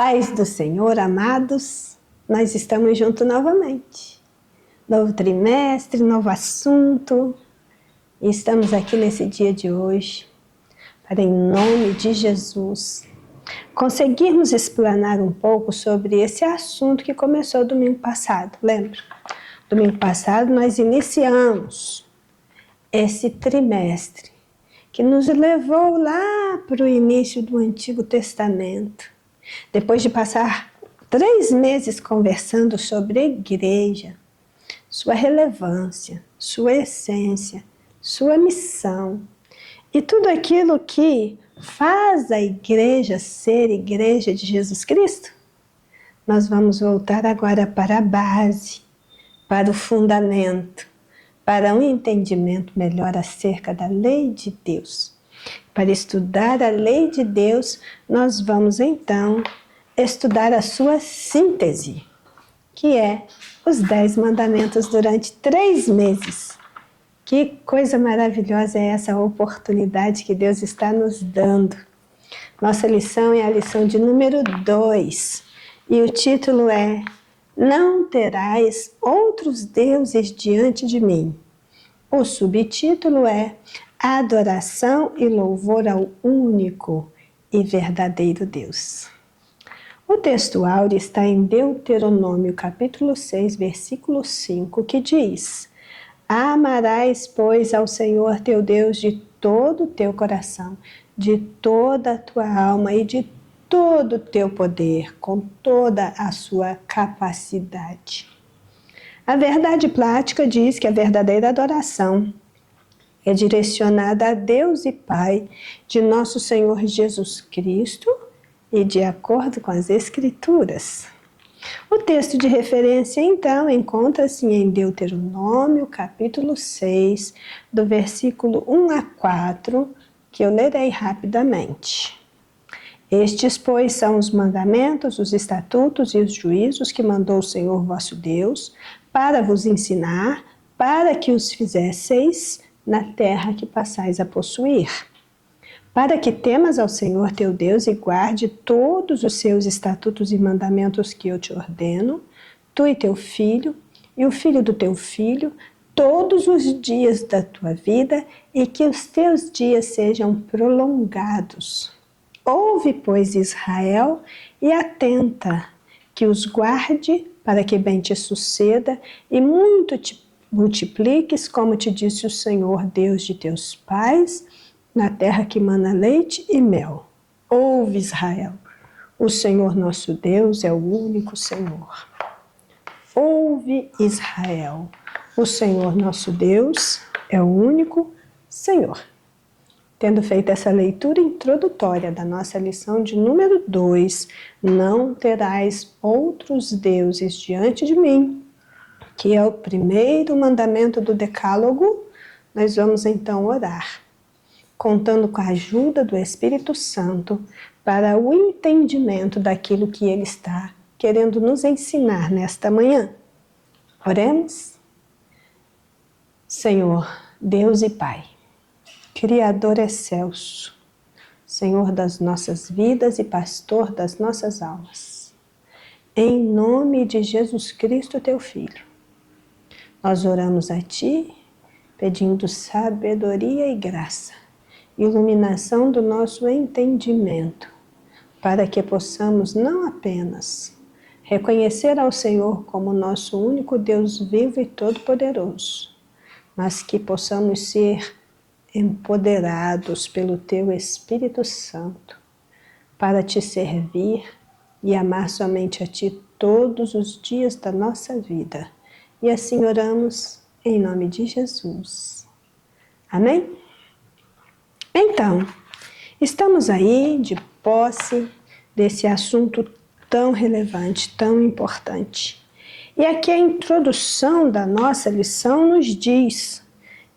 Paz do Senhor, amados, nós estamos juntos novamente. Novo trimestre, novo assunto. E estamos aqui nesse dia de hoje para, em nome de Jesus, conseguirmos explanar um pouco sobre esse assunto que começou domingo passado, lembra? Domingo passado nós iniciamos esse trimestre que nos levou lá para o início do Antigo Testamento. Depois de passar 3 meses conversando sobre a igreja, sua relevância, sua essência, sua missão e tudo aquilo que faz a igreja ser igreja de Jesus Cristo, nós vamos voltar agora para a base, para o fundamento, para um entendimento melhor acerca da lei de Deus. Para estudar a lei de Deus, nós vamos então estudar a sua síntese, que é os 10 mandamentos durante 3 meses. Que coisa maravilhosa é essa oportunidade que Deus está nos dando. Nossa lição é a lição de número 2 e o título é: Não terás outros deuses diante de mim. O subtítulo é Adoração e louvor ao único e verdadeiro Deus. O texto áureo está em Deuteronômio capítulo 6, versículo 5, que diz: Amarás, pois, ao Senhor teu Deus de todo o teu coração, de toda a tua alma e de todo o teu poder, com toda a sua capacidade. A verdade prática diz que a verdadeira adoração é direcionada a Deus e Pai de nosso Senhor Jesus Cristo e de acordo com as Escrituras. O texto de referência, então, encontra-se em Deuteronômio, capítulo 6, do versículo 1 a 4, que eu lerei rapidamente. Estes, pois, são os mandamentos, os estatutos e os juízos que mandou o Senhor vosso Deus para vos ensinar, para que os fizesseis na terra que passais a possuir, para que temas ao Senhor teu Deus e guarde todos os seus estatutos e mandamentos que eu te ordeno, tu e teu filho, e o filho do teu filho, todos os dias da tua vida, e que os teus dias sejam prolongados. Ouve, pois, Israel, e atenta, que os guarde, para que bem te suceda, e muito te multipliques, como te disse o Senhor, Deus de teus pais, na terra que mana leite e mel. Ouve, Israel, o Senhor nosso Deus é o único Senhor. Ouve, Israel, o Senhor nosso Deus é o único Senhor. Tendo feito essa leitura introdutória da nossa lição de número 2, não terás outros deuses diante de mim, que é o primeiro mandamento do Decálogo, nós vamos então orar, contando com a ajuda do Espírito Santo para o entendimento daquilo que Ele está querendo nos ensinar nesta manhã. Oremos? Senhor, Deus e Pai, Criador excelso, Senhor das nossas vidas e pastor das nossas almas, em nome de Jesus Cristo, teu Filho, nós oramos a Ti, pedindo sabedoria e graça, iluminação do nosso entendimento, para que possamos não apenas reconhecer ao Senhor como nosso único Deus vivo e todo-poderoso, mas que possamos ser empoderados pelo Teu Espírito Santo, para Te servir e amar somente a Ti todos os dias da nossa vida. E assim oramos em nome de Jesus. Amém? Então, estamos aí de posse desse assunto tão relevante, tão importante. E aqui a introdução da nossa lição nos diz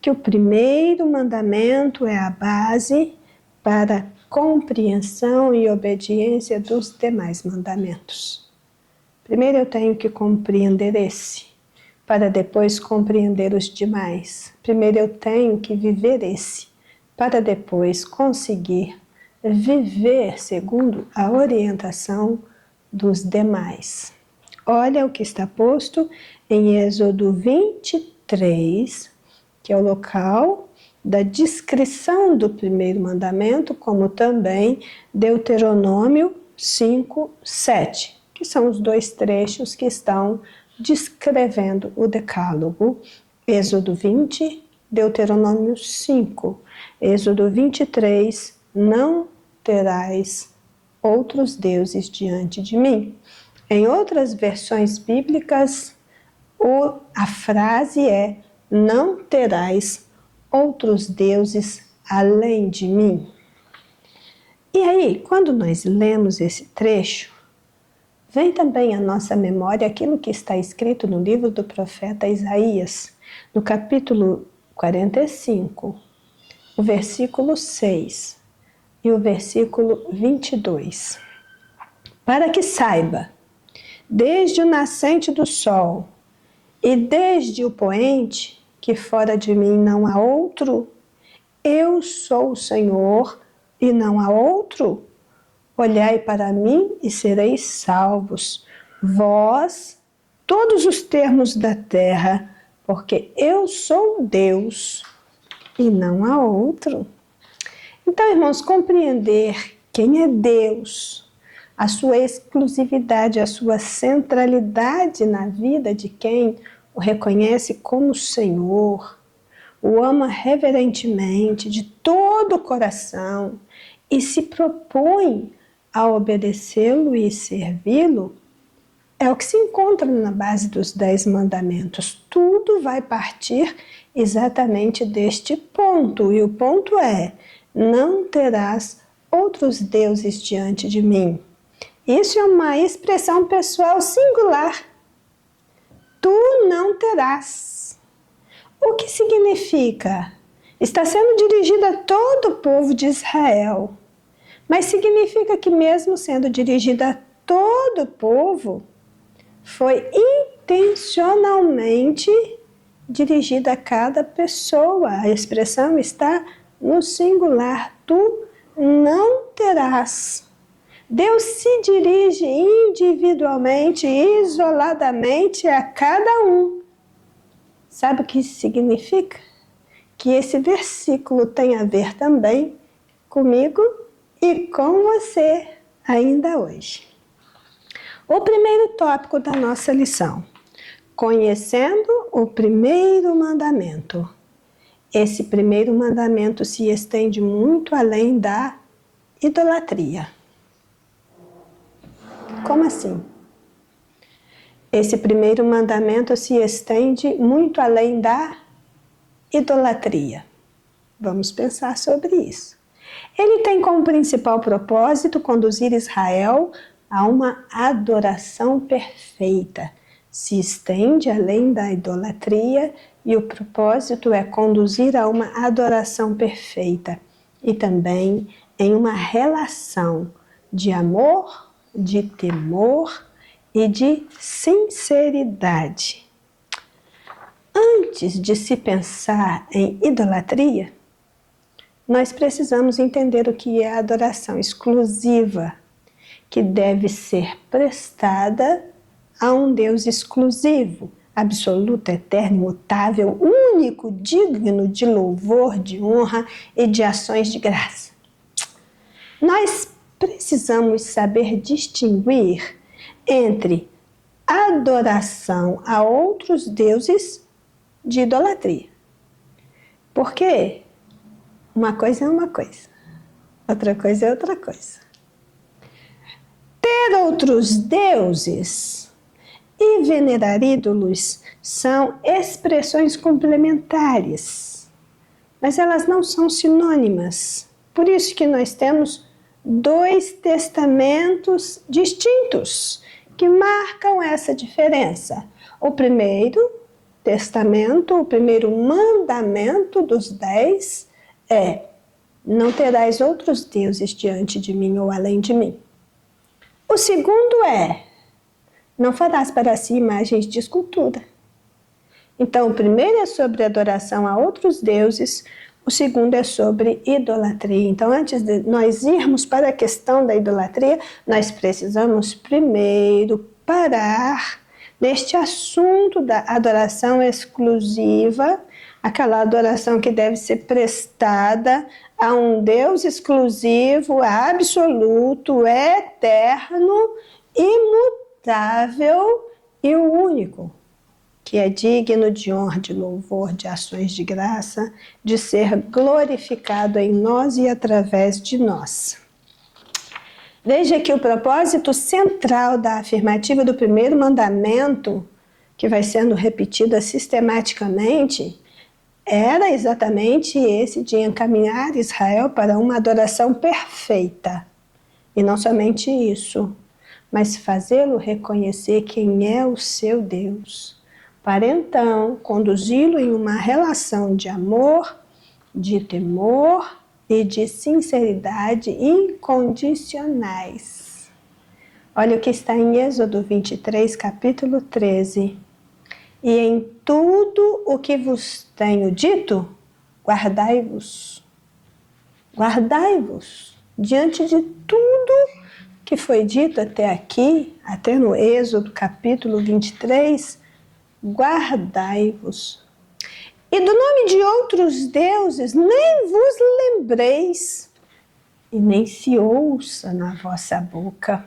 que o primeiro mandamento é a base para a compreensão e obediência dos demais mandamentos. Primeiro eu tenho que compreender esse, para depois compreender os demais. Primeiro eu tenho que viver esse, para depois conseguir viver segundo a orientação dos demais. Olha o que está posto em Êxodo 23, que é o local da descrição do primeiro mandamento, como também Deuteronômio 5, 7, que são os dois trechos que estão descrevendo o decálogo. Êxodo 20, Deuteronômio 5. Êxodo 23, não terás outros deuses diante de mim. Em outras versões bíblicas, a frase é: não terás outros deuses além de mim. E aí, quando nós lemos esse trecho, vem também à nossa memória aquilo que está escrito no livro do profeta Isaías, no capítulo 45, o versículo 6 e o versículo 22. Para que saiba, desde o nascente do sol e desde o poente, que fora de mim não há outro, eu sou o Senhor e não há outro. Olhai para mim e sereis salvos, vós, todos os termos da terra, porque eu sou Deus e não há outro. Então, irmãos, compreender quem é Deus, a sua exclusividade, a sua centralidade na vida de quem o reconhece como Senhor, o ama reverentemente, de todo o coração, e se propõe a obedecê-lo e servi-lo, é o que se encontra na base dos 10 mandamentos. Tudo vai partir exatamente deste ponto, e o ponto é: não terás outros deuses diante de mim. Isso é uma expressão pessoal singular. Tu não terás. O que significa? Está sendo dirigida a todo o povo de Israel. Mas significa que mesmo sendo dirigida a todo o povo, foi intencionalmente dirigida a cada pessoa. A expressão está no singular. Tu não terás. Deus se dirige individualmente, isoladamente a cada um. Sabe o que isso significa? Que esse versículo tem a ver também comigo e com você ainda hoje. O primeiro tópico da nossa lição: conhecendo o primeiro mandamento. Esse primeiro mandamento se estende muito além da idolatria. Como assim? Esse primeiro mandamento se estende muito além da idolatria. Vamos pensar sobre isso. Ele tem como principal propósito conduzir Israel a uma adoração perfeita. Se estende além da idolatria e o propósito é conduzir a uma adoração perfeita e também em uma relação de amor, de temor e de sinceridade. Antes de se pensar em idolatria, nós precisamos entender o que é a adoração exclusiva, que deve ser prestada a um Deus exclusivo, absoluto, eterno, imutável, único, digno de louvor, de honra e de ações de graça. Nós precisamos saber distinguir entre adoração a outros deuses de idolatria. Porque uma coisa é uma coisa, outra coisa é outra coisa. Ter outros deuses e venerar ídolos são expressões complementares, mas elas não são sinônimas. Por isso que nós temos 2 testamentos distintos que marcam essa diferença. O primeiro testamento, o primeiro mandamento dos 10 é: não terás outros deuses diante de mim ou além de mim. O segundo é: não farás para si imagens de escultura. Então, o primeiro é sobre adoração a outros deuses, O segundo é sobre idolatria. Então, antes de nós irmos para a questão da idolatria, nós precisamos primeiro parar neste assunto da adoração exclusiva, aquela adoração que deve ser prestada a um Deus exclusivo, absoluto, eterno, imutável e o único, que é digno de honra, de louvor, de ações de graça, de ser glorificado em nós e através de nós. Veja que o propósito central da afirmativa do primeiro mandamento, que vai sendo repetida sistematicamente, era exatamente esse de encaminhar Israel para uma adoração perfeita. E não somente isso, mas fazê-lo reconhecer quem é o seu Deus, para então conduzi-lo em uma relação de amor, de temor e de sinceridade incondicionais. Olha o que está em Êxodo 23, capítulo 13. E em tudo o que vos tenho dito, guardai-vos. Guardai-vos. Diante de tudo que foi dito até aqui, até no Êxodo capítulo 23, guardai-vos. E do nome de outros deuses nem vos lembreis, e nem se ouça na vossa boca.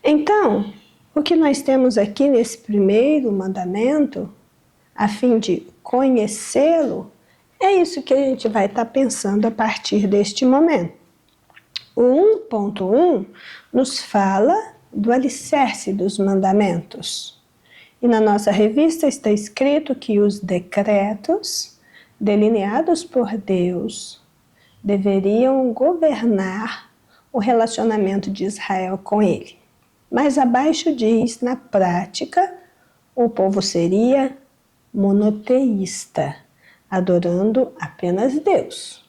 Então, o que nós temos aqui nesse primeiro mandamento, a fim de conhecê-lo, é isso que a gente vai estar pensando a partir deste momento. O 1.1 nos fala do alicerce dos mandamentos. E na nossa revista está escrito que os decretos delineados por Deus deveriam governar o relacionamento de Israel com ele. Mas abaixo diz, na prática, o povo seria monoteísta, adorando apenas Deus.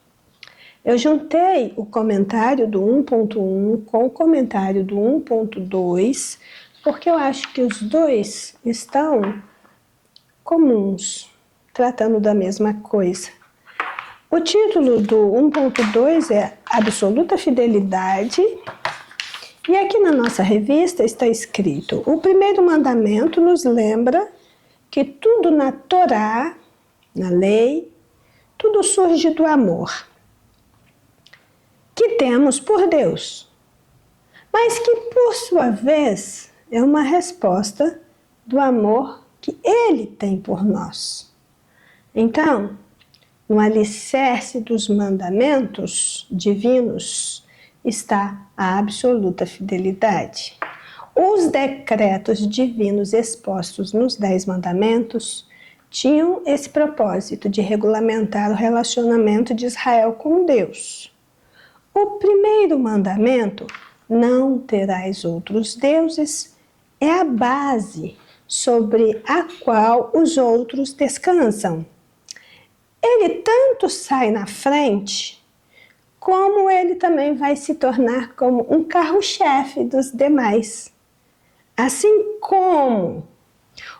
Eu juntei o comentário do 1.1 com o comentário do 1.2, porque eu acho que os dois estão comuns, tratando da mesma coisa. O título do 1.2 é Absoluta Fidelidade, e aqui na nossa revista está escrito: o primeiro mandamento nos lembra que tudo na Torá, na lei, tudo surge do amor que temos por Deus, mas que por sua vez é uma resposta do amor que Ele tem por nós. Então, no alicerce dos mandamentos divinos está a absoluta fidelidade. Os decretos divinos expostos nos 10 mandamentos tinham esse propósito de regulamentar o relacionamento de Israel com Deus. O primeiro mandamento, não terás outros deuses, é a base sobre a qual os outros descansam. Ele tanto sai na frente, como ele também vai se tornar como um carro-chefe dos demais. Assim como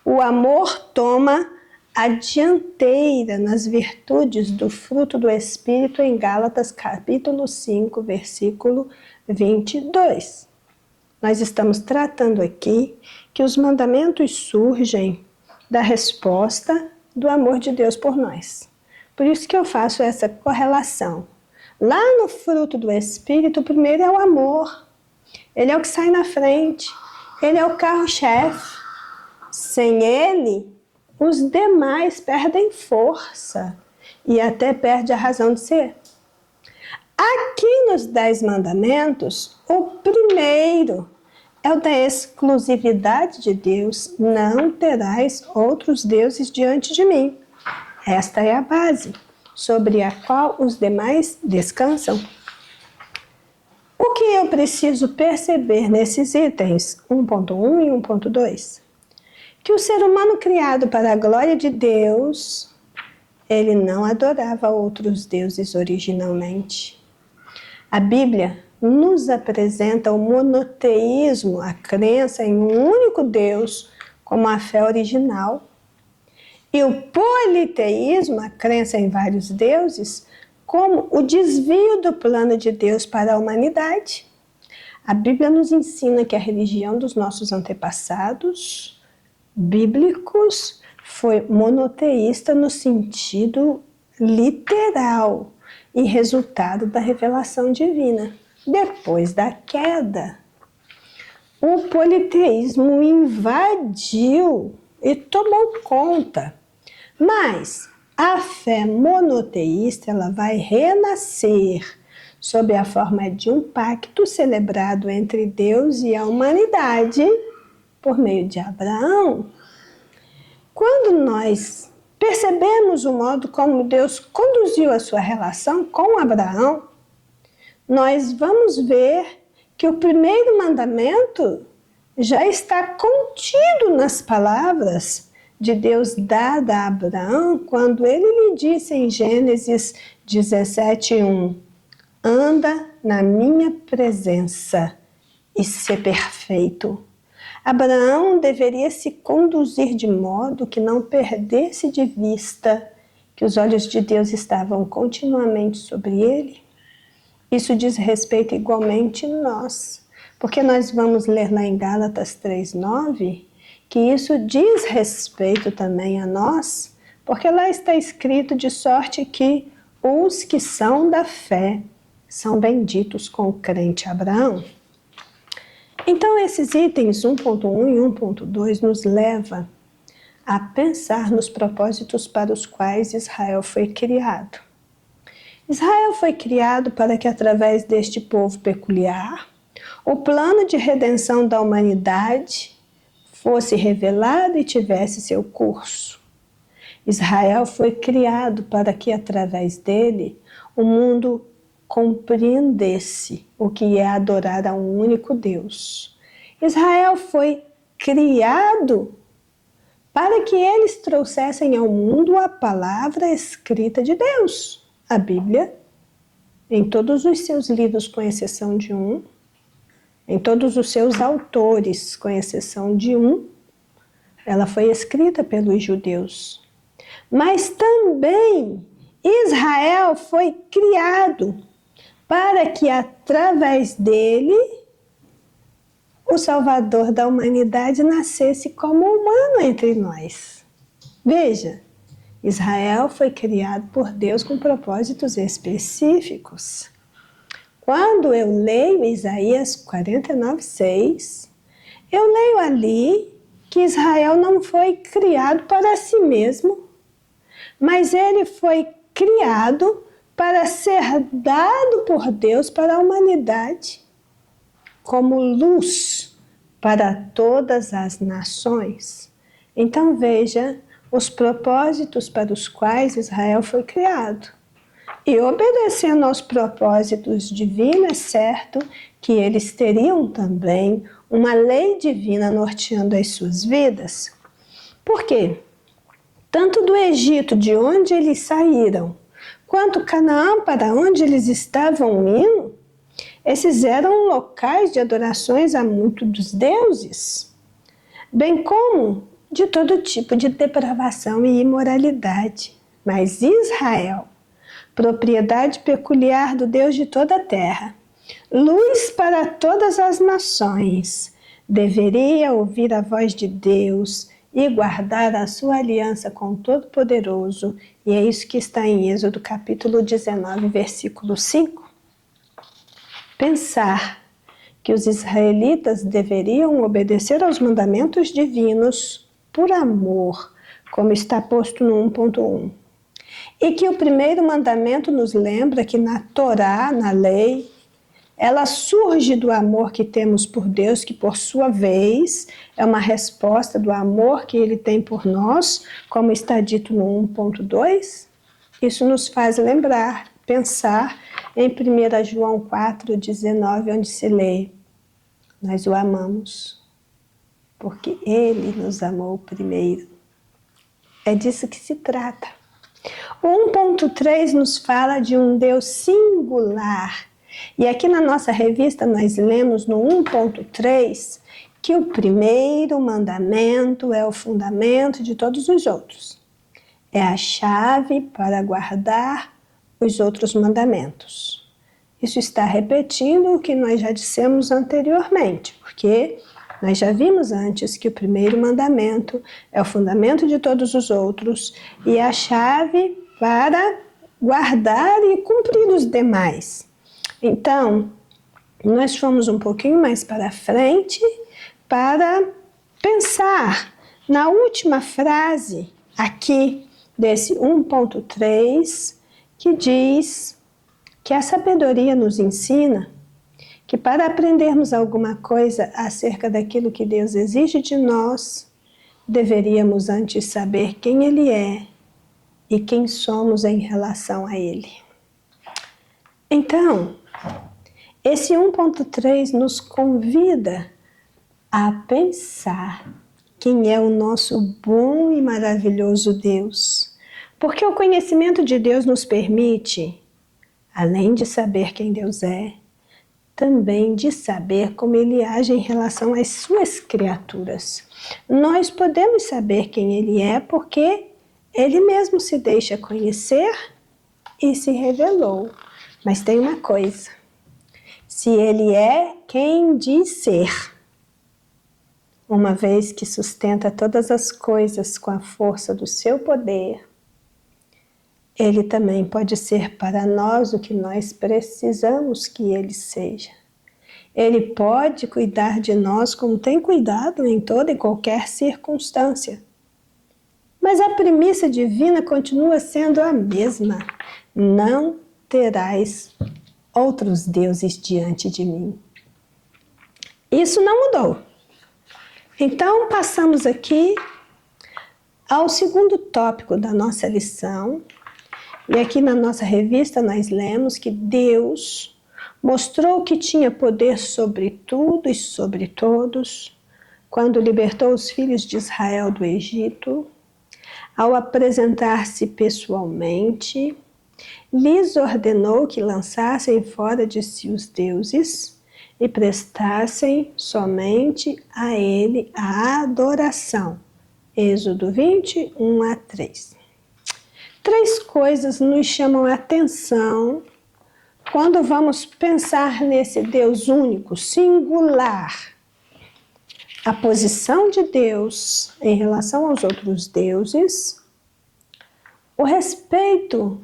o amor toma a dianteira nas virtudes do fruto do Espírito em Gálatas capítulo 5, versículo 22. Nós estamos tratando aqui que os mandamentos surgem da resposta do amor de Deus por nós. Por isso que eu faço essa correlação. Lá no fruto do Espírito, o primeiro é o amor. Ele é o que sai na frente. Ele é o carro-chefe. Sem ele, os demais perdem força e até perdem a razão de ser. Aqui nos 10 mandamentos, o primeiro é o da exclusividade de Deus. Não terás outros deuses diante de mim. Esta é a base sobre a qual os demais descansam. O que eu preciso perceber nesses itens 1.1 e 1.2? Que o ser humano criado para a glória de Deus, ele não adorava outros deuses originalmente. A Bíblia nos apresenta o monoteísmo, a crença em um único Deus, como a fé original. E o politeísmo, a crença em vários deuses, como o desvio do plano de Deus para a humanidade. A Bíblia nos ensina que a religião dos nossos antepassados bíblicos foi monoteísta no sentido literal e resultado da revelação divina. Depois da queda, o politeísmo invadiu e tomou conta. Mas a fé monoteísta ela vai renascer sob a forma de um pacto celebrado entre Deus e a humanidade por meio de Abraão. Quando nós percebemos o modo como Deus conduziu a sua relação com Abraão, nós vamos ver que o primeiro mandamento já está contido nas palavras de Deus dada a Abraão, quando ele lhe disse em Gênesis 17:1, anda na minha presença e ser perfeito. Abraão deveria se conduzir de modo que não perdesse de vista que os olhos de Deus estavam continuamente sobre ele. Isso diz respeito igualmente a nós, porque nós vamos ler lá em Gálatas 3:9, que isso diz respeito também a nós, porque lá está escrito de sorte que os que são da fé são benditos com o crente Abraão. Então esses itens 1.1 e 1.2 nos leva a pensar nos propósitos para os quais Israel foi criado. Israel foi criado para que através deste povo peculiar, o plano de redenção da humanidade fosse revelado e tivesse seu curso. Israel foi criado para que através dele o mundo compreendesse o que é adorar a um único Deus. Israel foi criado para que eles trouxessem ao mundo a palavra escrita de Deus, a Bíblia, em todos os seus livros, com exceção de um, em todos os seus autores, com exceção de um, ela foi escrita pelos judeus. Mas também Israel foi criado para que através dele o Salvador da humanidade nascesse como humano entre nós. Veja, Israel foi criado por Deus com propósitos específicos. Quando eu leio Isaías 49:6, eu leio ali que Israel não foi criado para si mesmo, mas ele foi criado para ser dado por Deus para a humanidade, como luz para todas as nações. Então veja os propósitos para os quais Israel foi criado. E obedecendo aos propósitos divinos, é certo que eles teriam também uma lei divina norteando as suas vidas. Por quê? Tanto do Egito, de onde eles saíram, quanto Canaã, para onde eles estavam indo, esses eram locais de adorações a muitos dos deuses, bem como de todo tipo de depravação e imoralidade. Mas Israel, propriedade peculiar do Deus de toda a terra, luz para todas as nações, deveria ouvir a voz de Deus e guardar a sua aliança com o Todo-Poderoso. E é isso que está em Êxodo capítulo 19, versículo 5. Pensar que os israelitas deveriam obedecer aos mandamentos divinos por amor, como está posto no 1.1. E que o primeiro mandamento nos lembra que na Torá, na lei, ela surge do amor que temos por Deus, que por sua vez é uma resposta do amor que Ele tem por nós, como está dito no 1.2. Isso nos faz lembrar, pensar em 1 João 4,19, onde se lê: nós o amamos, porque Ele nos amou primeiro. É disso que se trata. O 1.3 nos fala de um Deus singular. E aqui na nossa revista nós lemos no 1.3 que o primeiro mandamento é o fundamento de todos os outros. é a chave para guardar os outros mandamentos. Isso está repetindo o que nós já dissemos anteriormente, porque nós já vimos antes que o primeiro mandamento é o fundamento de todos os outros e é a chave para guardar e cumprir os demais. Então, nós fomos um pouquinho mais para frente para pensar na última frase aqui desse 1.3, que diz que a sabedoria nos ensina que para aprendermos alguma coisa acerca daquilo que Deus exige de nós, deveríamos antes saber quem Ele é e quem somos em relação a Ele. Então, esse 1.3 nos convida a pensar quem é o nosso bom e maravilhoso Deus. Porque o conhecimento de Deus nos permite, além de saber quem Deus é, também de saber como Ele age em relação às suas criaturas. Nós podemos saber quem Ele é porque Ele mesmo se deixa conhecer e se revelou. Mas tem uma coisa, se Ele é quem diz ser, uma vez que sustenta todas as coisas com a força do seu poder, Ele também pode ser para nós o que nós precisamos que Ele seja. Ele pode cuidar de nós como tem cuidado em toda e qualquer circunstância. Mas a premissa divina continua sendo a mesma. Não terás outros deuses diante de mim. Isso não mudou. Então, passamos aqui ao segundo tópico da nossa lição. E aqui na nossa revista nós lemos que Deus mostrou que tinha poder sobre tudo e sobre todos quando libertou os filhos de Israel do Egito, ao apresentar-se pessoalmente, lhes ordenou que lançassem fora de si os deuses e prestassem somente a Ele a adoração. Êxodo 20, 1-3. Três coisas nos chamam a atenção quando vamos pensar nesse Deus único, singular. A posição de Deus em relação aos outros deuses, o respeito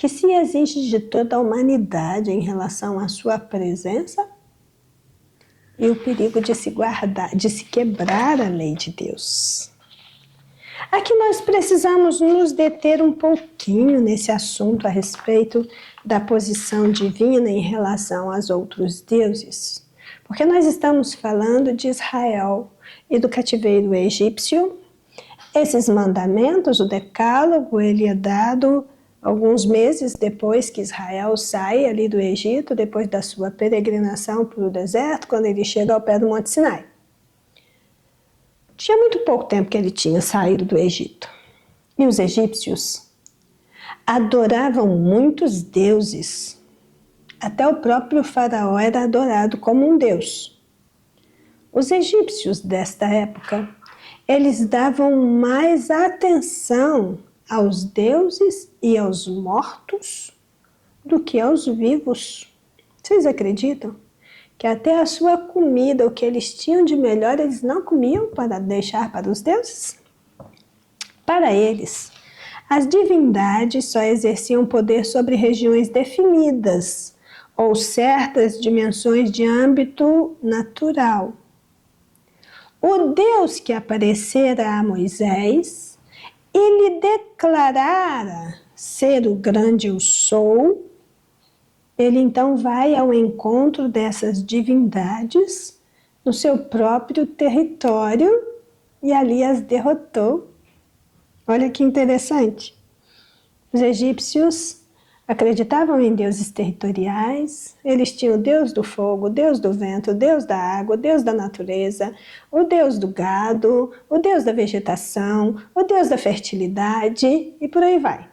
que se exige de toda a humanidade em relação à sua presença e o perigo de se guardar, de se quebrar a lei de Deus. Aqui nós precisamos nos deter um pouquinho nesse assunto a respeito da posição divina em relação aos outros deuses, porque nós estamos falando de Israel e do cativeiro egípcio. Esses mandamentos, o decálogo, ele é dado alguns meses depois que Israel sai ali do Egito, depois da sua peregrinação para o deserto, quando ele chega ao pé do Monte Sinai. Tinha muito pouco tempo que ele tinha saído do Egito. E os egípcios adoravam muitos deuses. Até o próprio faraó era adorado como um deus. Os egípcios desta época, eles davam mais atenção aos deuses e aos mortos do que aos vivos. Vocês acreditam que até a sua comida, o que eles tinham de melhor, eles não comiam para deixar para os deuses? Para eles, as divindades só exerciam poder sobre regiões definidas ou certas dimensões de âmbito natural. O Deus que aparecera a Moisés e lhe declarara ser o grande eu sou, ele então vai ao encontro dessas divindades no seu próprio território e ali as derrotou. Olha que interessante. Os egípcios acreditavam em deuses territoriais, eles tinham o Deus do fogo, o Deus do vento, o Deus da água, o Deus da natureza, o Deus do gado, o Deus da vegetação, o Deus da fertilidade e por aí vai.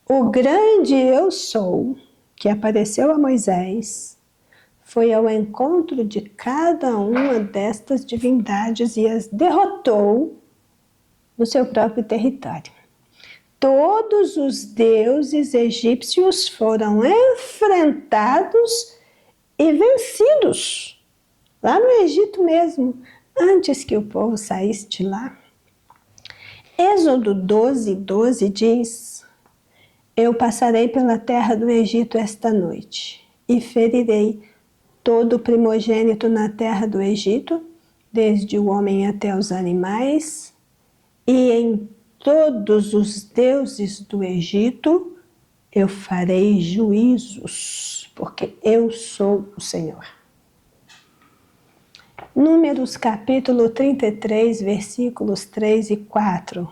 O grande eu sou, que apareceu a Moisés, foi ao encontro de cada uma destas divindades e as derrotou no seu próprio território. Todos os deuses egípcios foram enfrentados e vencidos, lá no Egito mesmo, antes que o povo saísse de lá. Êxodo 12:12 diz: Eu passarei pela terra do Egito esta noite e ferirei todo primogênito na terra do Egito, desde o homem até os animais, e em todos os deuses do Egito eu farei juízos, porque eu sou o Senhor. Números capítulo 33, versículos 3 e 4.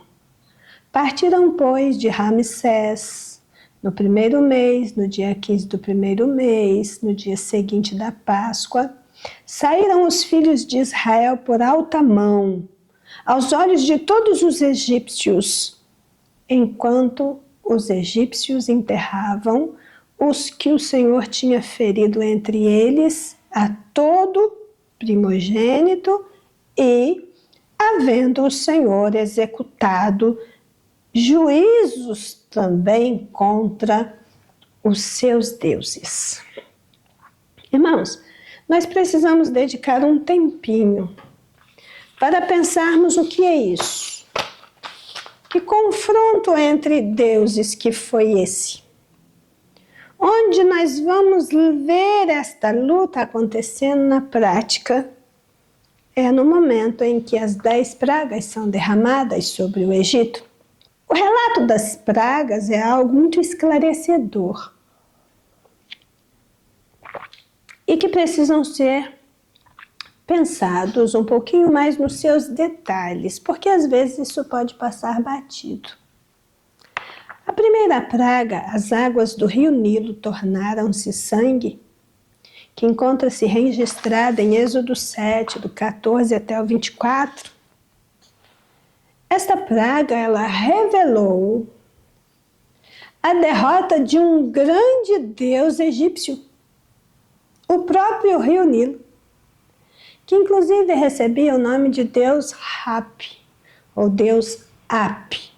Partiram, pois, de Ramsés, no primeiro mês, no dia 15 do primeiro mês, no dia seguinte da Páscoa, saíram os filhos de Israel por alta mão, aos olhos de todos os egípcios, enquanto os egípcios enterravam os que o Senhor tinha ferido entre eles, a todo primogênito, e, havendo o Senhor executado juízos também contra os seus deuses. Irmãos, nós precisamos dedicar um tempinho para pensarmos o que é isso. Que confronto entre deuses que foi esse? Onde nós vamos ver esta luta acontecendo na prática é no momento em que as 10 pragas são derramadas sobre o Egito. O relato das pragas é algo muito esclarecedor e que precisam ser pensados um pouquinho mais nos seus detalhes, porque às vezes isso pode passar batido. A primeira praga, as águas do rio Nilo tornaram-se sangue, que encontra-se registrada em Êxodo 7, do 14 até o 24. Esta praga, ela revelou a derrota de um grande deus egípcio, o próprio rio Nilo, que inclusive recebia o nome de Deus Hapi, ou Deus Api.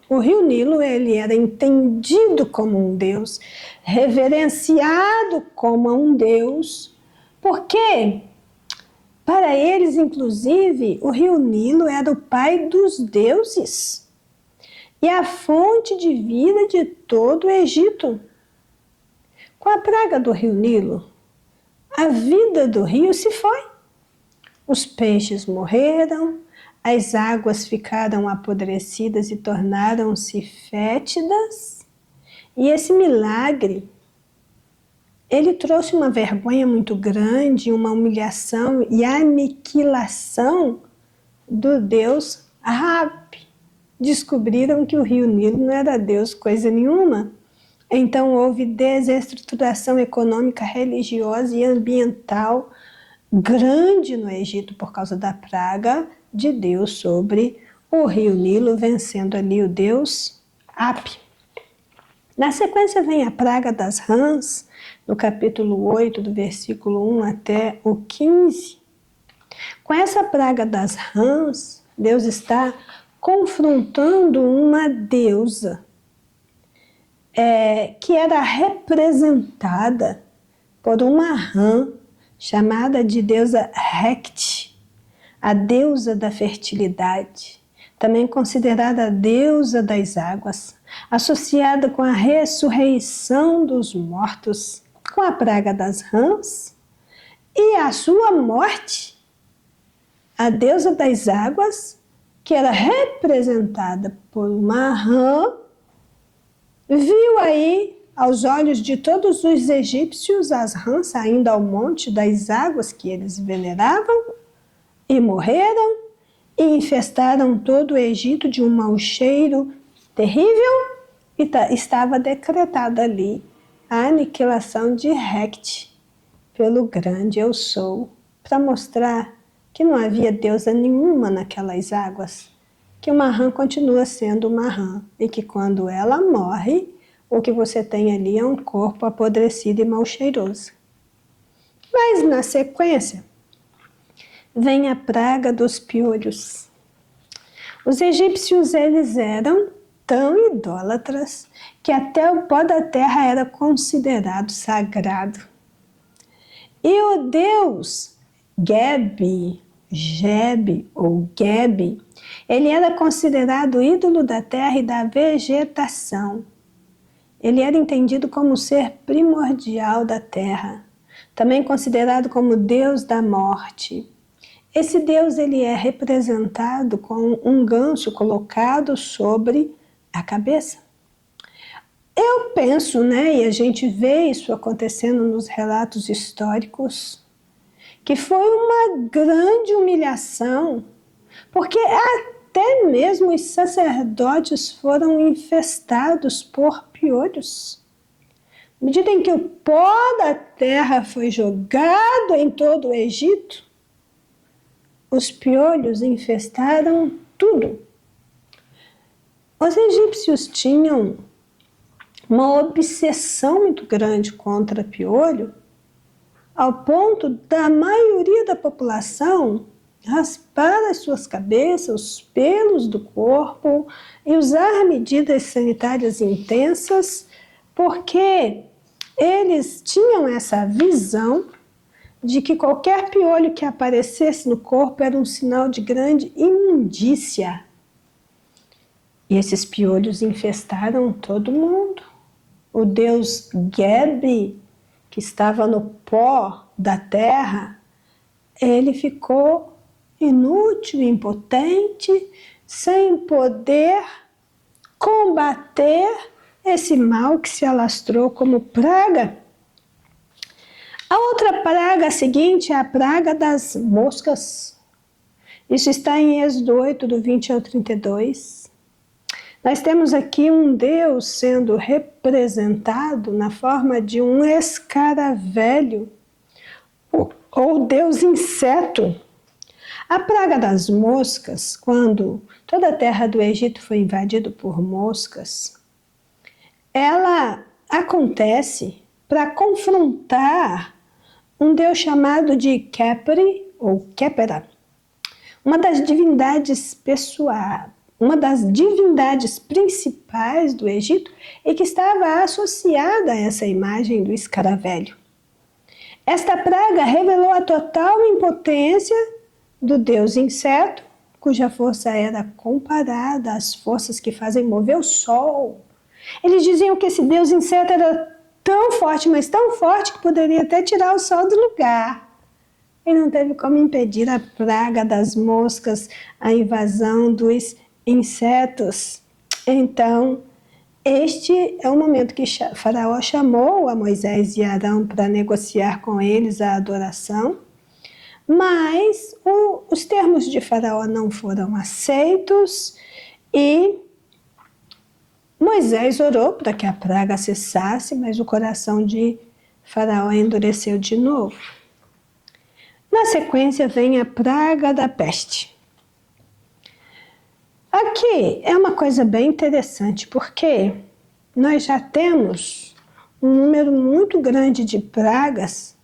O rio Nilo, ele era entendido como um deus, reverenciado como um deus, porque para eles, inclusive, o rio Nilo era o pai dos deuses e a fonte de vida de todo o Egito. Com a praga do rio Nilo, a vida do rio se foi. Os peixes morreram, as águas ficaram apodrecidas e tornaram-se fétidas. E esse milagre, ele trouxe uma vergonha muito grande, uma humilhação e aniquilação do deus Hapi. Descobriram que o rio Nilo não era deus coisa nenhuma. Então houve desestruturação econômica, religiosa e ambiental grande no Egito por causa da praga de Deus sobre o rio Nilo, vencendo ali o deus Hapi. Na sequência vem a praga das rãs, no capítulo 8, do versículo 1 até o 15. Com essa praga das rãs, Deus está confrontando uma deusa que era representada por uma rã chamada de deusa Hecate, a deusa da fertilidade, também considerada a deusa das águas, associada com a ressurreição dos mortos, com a praga das rãs e a sua morte. A deusa das águas, que era representada por uma rã, viu aí, aos olhos de todos os egípcios, as rãs saindo ao monte das águas que eles veneravam e morreram e infestaram todo o Egito de um mau cheiro terrível e estava decretada ali a aniquilação de Hecate pelo grande Eu Sou, para mostrar que não havia deusa nenhuma naquelas águas, que uma rã continua sendo uma rã e que quando ela morre, o que você tem ali é um corpo apodrecido e mal cheiroso. Mas na sequência, vem a praga dos piolhos. Os egípcios, eles eram tão idólatras que até o pó da terra era considerado sagrado. E o deus Geb ou Geb, ele era considerado ídolo da terra e da vegetação. Ele era entendido como o ser primordial da terra, também considerado como deus da morte. Esse deus, ele é representado com um gancho colocado sobre a cabeça. Eu penso, e a gente vê isso acontecendo nos relatos históricos, que foi uma grande humilhação, porque até mesmo os sacerdotes foram infestados por piolhos. À medida em que o pó da terra foi jogado em todo o Egito, os piolhos infestaram tudo. Os egípcios tinham uma obsessão muito grande contra piolho, ao ponto da maioria da população raspar as suas cabeças, os pelos do corpo e usar medidas sanitárias intensas, porque eles tinham essa visão de que qualquer piolho que aparecesse no corpo era um sinal de grande imundícia. E esses piolhos infestaram todo mundo. O deus Geb, que estava no pó da terra, ele ficou inútil, impotente, sem poder combater esse mal que se alastrou como praga. A outra praga seguinte é a praga das moscas. Isso está em Êxodo 8, do 20 ao 32. Nós temos aqui um Deus sendo representado na forma de um escaravelho, ou Deus inseto. A praga das moscas, quando toda a terra do Egito foi invadida por moscas, ela acontece para confrontar um deus chamado de Khepri ou Khepera, uma das divindades principais do Egito e que estava associada a essa imagem do escaravelho. Esta praga revelou a total impotência do deus inseto, cuja força era comparada às forças que fazem mover o sol. Eles diziam que esse deus inseto era tão forte, mas tão forte que poderia até tirar o sol do lugar. E não teve como impedir a praga das moscas, a invasão dos insetos. Então, este é o momento que Faraó chamou a Moisés e Arão para negociar com eles a adoração, mas os termos de Faraó não foram aceitos e Moisés orou para que a praga cessasse, mas o coração de Faraó endureceu de novo. Na sequência vem a praga da peste. Aqui é uma coisa bem interessante, porque nós já temos um número muito grande de pragas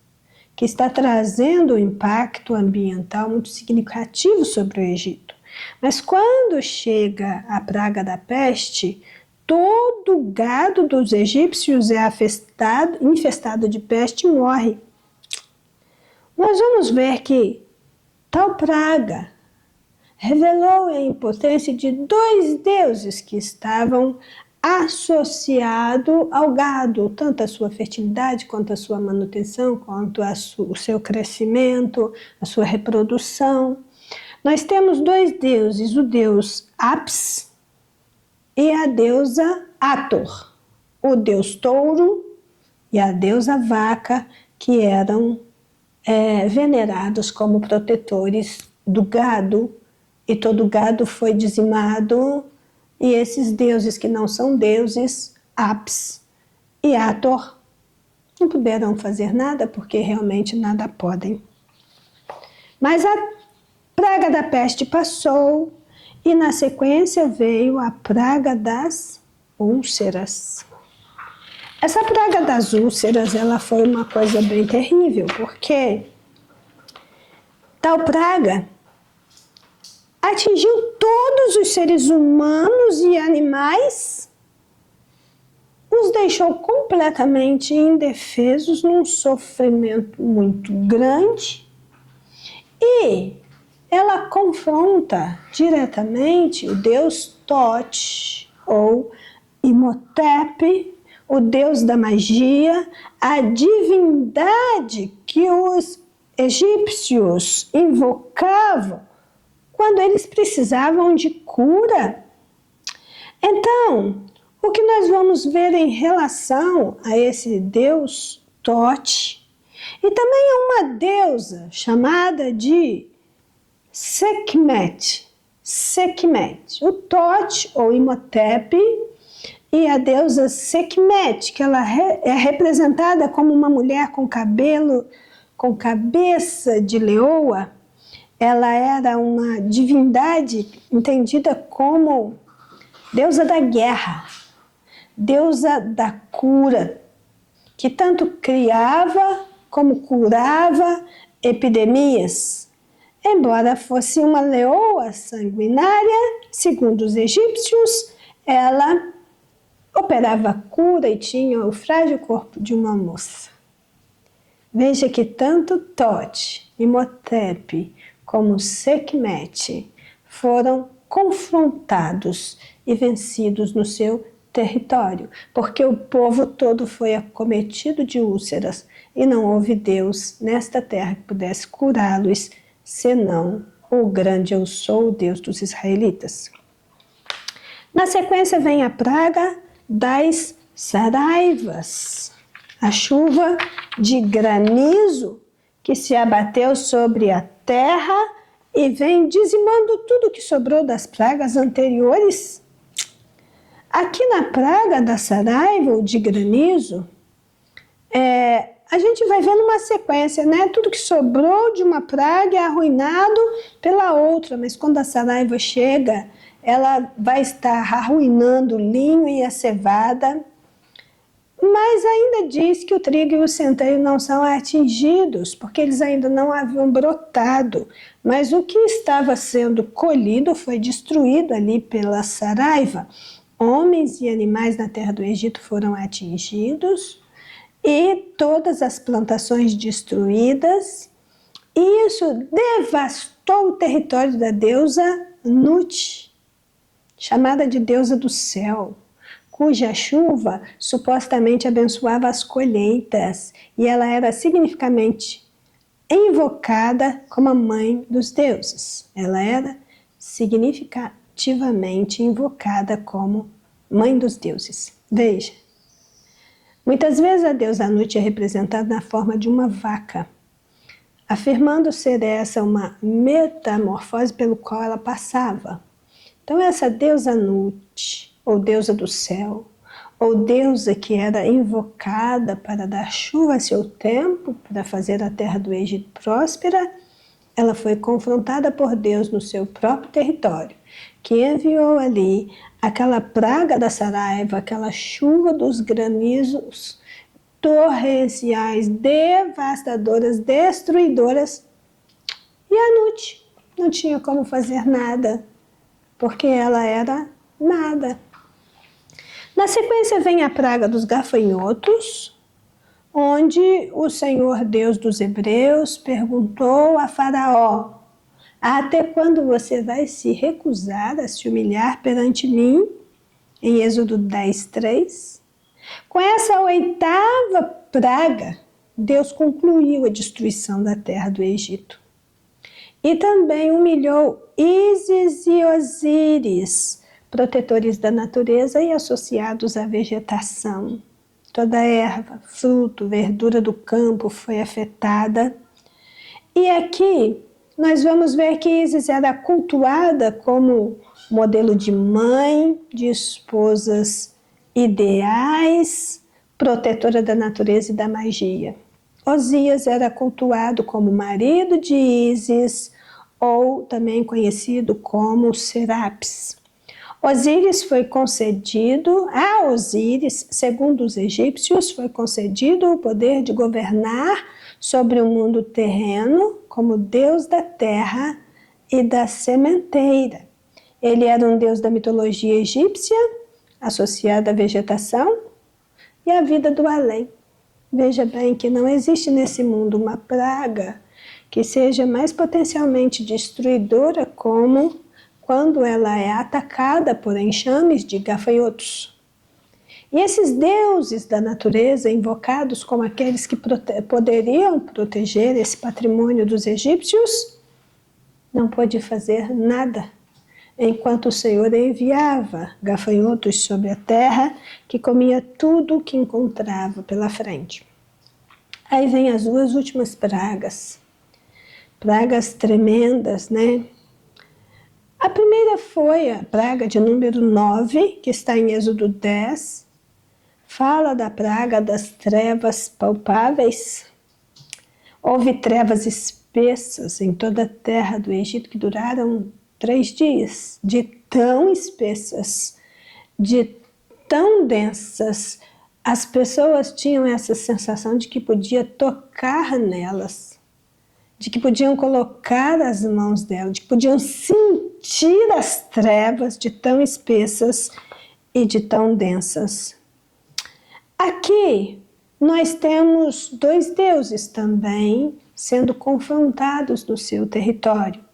que está trazendo um impacto ambiental muito significativo sobre o Egito. Mas quando chega a praga da peste, todo o gado dos egípcios é infestado de peste e morre. Nós vamos ver que tal praga revelou a impotência de dois deuses que estavam associados ao gado, tanto a sua fertilidade, quanto a sua manutenção, quanto o seu crescimento, a sua reprodução. Nós temos dois deuses, o deus Apis e a deusa Hathor, o deus touro e a deusa vaca, que eram venerados como protetores do gado, e todo o gado foi dizimado, e esses deuses que não são deuses, Apis e Hathor, não puderam fazer nada, porque realmente nada podem. Mas a praga da peste passou, e na sequência veio a praga das úlceras. Essa praga das úlceras, ela foi uma coisa bem terrível, porque tal praga atingiu todos os seres humanos e animais, os deixou completamente indefesos num sofrimento muito grande, e ela confronta diretamente o deus Tote, ou Imhotep, o deus da magia, a divindade que os egípcios invocavam quando eles precisavam de cura. Então, o que nós vamos ver em relação a esse deus Tote, e também a uma deusa chamada de Sekhmet. O Tote, ou Imhotep, e a deusa Sekhmet, que ela é representada como uma mulher com cabelo, com cabeça de leoa. Ela era uma divindade entendida como deusa da guerra, deusa da cura, que tanto criava como curava epidemias. Embora fosse uma leoa sanguinária, segundo os egípcios, ela operava cura e tinha o frágil corpo de uma moça. Veja que tanto Tote, Imhotep, como Sekhmet foram confrontados e vencidos no seu território, porque o povo todo foi acometido de úlceras e não houve Deus nesta terra que pudesse curá-los, senão o grande eu sou, o Deus dos israelitas. Na sequência vem a praga das saraivas, a chuva de granizo que se abateu sobre a terra e vem dizimando tudo que sobrou das pragas anteriores. Aqui na praga da saraiva, ou de granizo, a gente vai vendo uma sequência, né? Tudo que sobrou de uma praga é arruinado pela outra, mas quando a saraiva chega, ela vai estar arruinando o linho e a cevada, mas ainda diz que o trigo e o centeio não são atingidos, porque eles ainda não haviam brotado, mas o que estava sendo colhido foi destruído ali pela saraiva. Homens e animais na terra do Egito foram atingidos, e todas as plantações destruídas, e isso devastou o território da deusa Nut, chamada de deusa do céu, cuja chuva supostamente abençoava as colheitas, e ela era significativamente invocada como a mãe dos deuses. Ela era significativamente invocada como mãe dos deuses. Veja, muitas vezes a deusa Nut é representada na forma de uma vaca, afirmando ser essa uma metamorfose pelo qual ela passava. Então essa deusa Nut, ou deusa do céu, ou deusa que era invocada para dar chuva a seu tempo, para fazer a terra do Egito próspera, ela foi confrontada por Deus no seu próprio território, que enviou ali aquela praga da saraiva, aquela chuva dos granizos torrenciais, devastadoras, destruidoras, e a Nut não tinha como fazer nada, porque ela era nada. Na sequência vem a praga dos gafanhotos, onde o Senhor Deus dos Hebreus perguntou a Faraó: até quando você vai se recusar a se humilhar perante mim? Em Êxodo 10:3. Com essa oitava praga, Deus concluiu a destruição da terra do Egito. E também humilhou Ísis e Osíris, protetores da natureza e associados à vegetação. Toda erva, fruto, verdura do campo foi afetada. E aqui nós vamos ver que Ísis era cultuada como modelo de mãe, de esposas ideais, protetora da natureza e da magia. Osias era cultuado como marido de Ísis, ou também conhecido como Serapis. Osíris foi concedido, a Osíris, segundo os egípcios, foi concedido o poder de governar sobre o mundo terreno como Deus da terra e da sementeira. Ele era um deus da mitologia egípcia, associado à vegetação e à vida do além. Veja bem que não existe nesse mundo uma praga que seja mais potencialmente destruidora como quando ela é atacada por enxames de gafanhotos. E esses deuses da natureza, invocados como aqueles que poderiam proteger esse patrimônio dos egípcios, não pôde fazer nada, enquanto o Senhor enviava gafanhotos sobre a terra que comia tudo o que encontrava pela frente. Aí vem as duas últimas pragas. Pragas tremendas, né? A primeira foi a praga de número 9, que está em Êxodo 10. Fala da praga das trevas palpáveis. Houve trevas espessas em toda a terra do Egito que duraram 3 dias, de tão espessas, de tão densas. As pessoas tinham essa sensação de que podia tocar nelas, de que podiam colocar as mãos delas, de que podiam sentir as trevas de tão espessas e de tão densas. Aqui nós temos 2 deuses também sendo confrontados no seu território,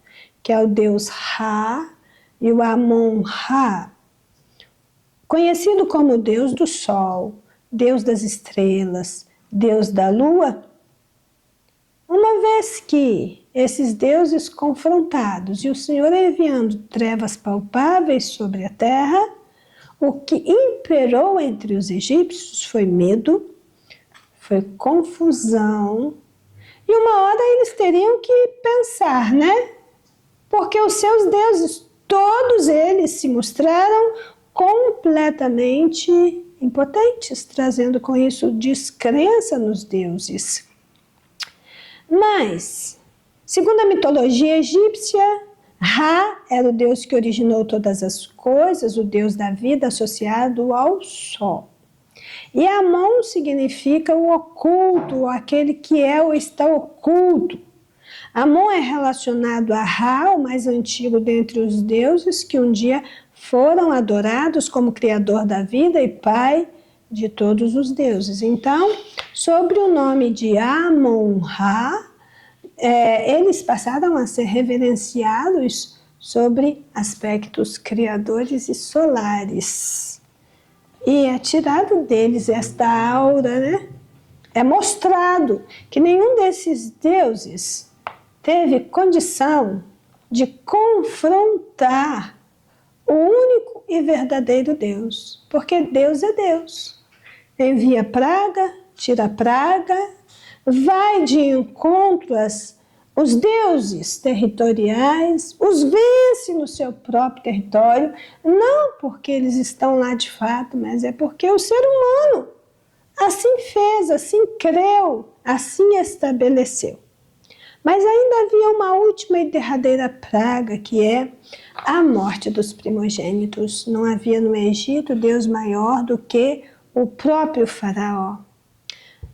que é o deus Ra e o Amon-Ra, conhecido como deus do sol, deus das estrelas, deus da lua. Uma vez que esses deuses confrontados e o Senhor enviando trevas palpáveis sobre a terra, o que imperou entre os egípcios foi medo, foi confusão, e uma hora eles teriam que pensar, né? Porque os seus deuses, todos eles se mostraram completamente impotentes, trazendo com isso descrença nos deuses. Mas, segundo a mitologia egípcia, Ra era o deus que originou todas as coisas, o deus da vida associado ao sol. E Amon significa o oculto, aquele que é ou está oculto. Amon é relacionado a Ra, o mais antigo dentre os deuses, que um dia foram adorados como criador da vida e pai de todos os deuses. Então, sobre o nome de Amon-Ra, eles passaram a ser reverenciados sobre aspectos criadores e solares. E é tirado deles esta aura, né? É mostrado que nenhum desses deuses teve condição de confrontar o único e verdadeiro Deus, porque Deus é Deus. Envia praga, tira praga, vai de encontro aos deuses territoriais, os vence no seu próprio território, não porque eles estão lá de fato, mas é porque o ser humano assim fez, assim creu, assim estabeleceu. Mas ainda havia uma última e derradeira praga, que é a morte dos primogênitos. Não havia no Egito Deus maior do que o próprio Faraó.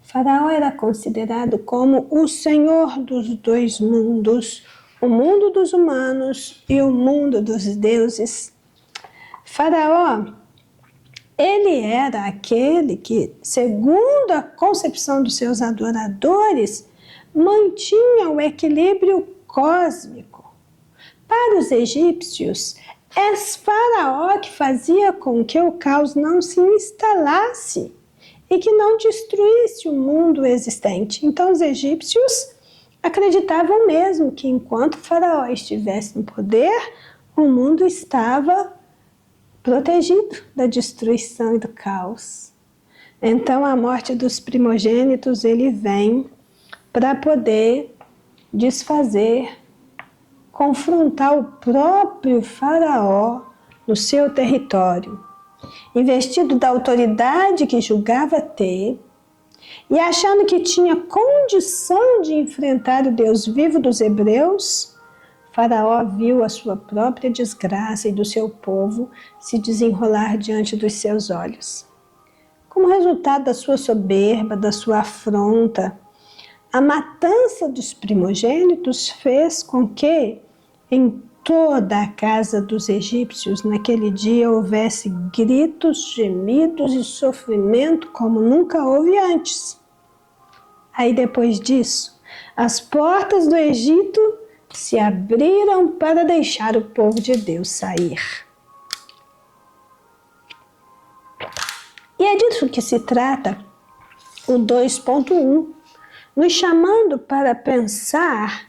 Faraó era considerado como o senhor dos 2 mundos, o mundo dos humanos e o mundo dos deuses. Faraó, ele era aquele que, segundo a concepção dos seus adoradores, mantinha o equilíbrio cósmico. Para os egípcios, é Faraó que fazia com que o caos não se instalasse e que não destruísse o mundo existente. Então os egípcios acreditavam mesmo que enquanto Faraó estivesse no poder, o mundo estava protegido da destruição e do caos. Então a morte dos primogênitos, ele vem para poder desfazer, confrontar o próprio Faraó no seu território. Investido da autoridade que julgava ter e achando que tinha condição de enfrentar o Deus vivo dos hebreus, Faraó viu a sua própria desgraça e do seu povo se desenrolar diante dos seus olhos. Como resultado da sua soberba, da sua afronta, a matança dos primogênitos fez com que em toda a casa dos egípcios naquele dia houvesse gritos, gemidos e sofrimento como nunca houve antes. Aí depois disso, as portas do Egito se abriram para deixar o povo de Deus sair. E é disso que se trata o 2.1, nos chamando para pensar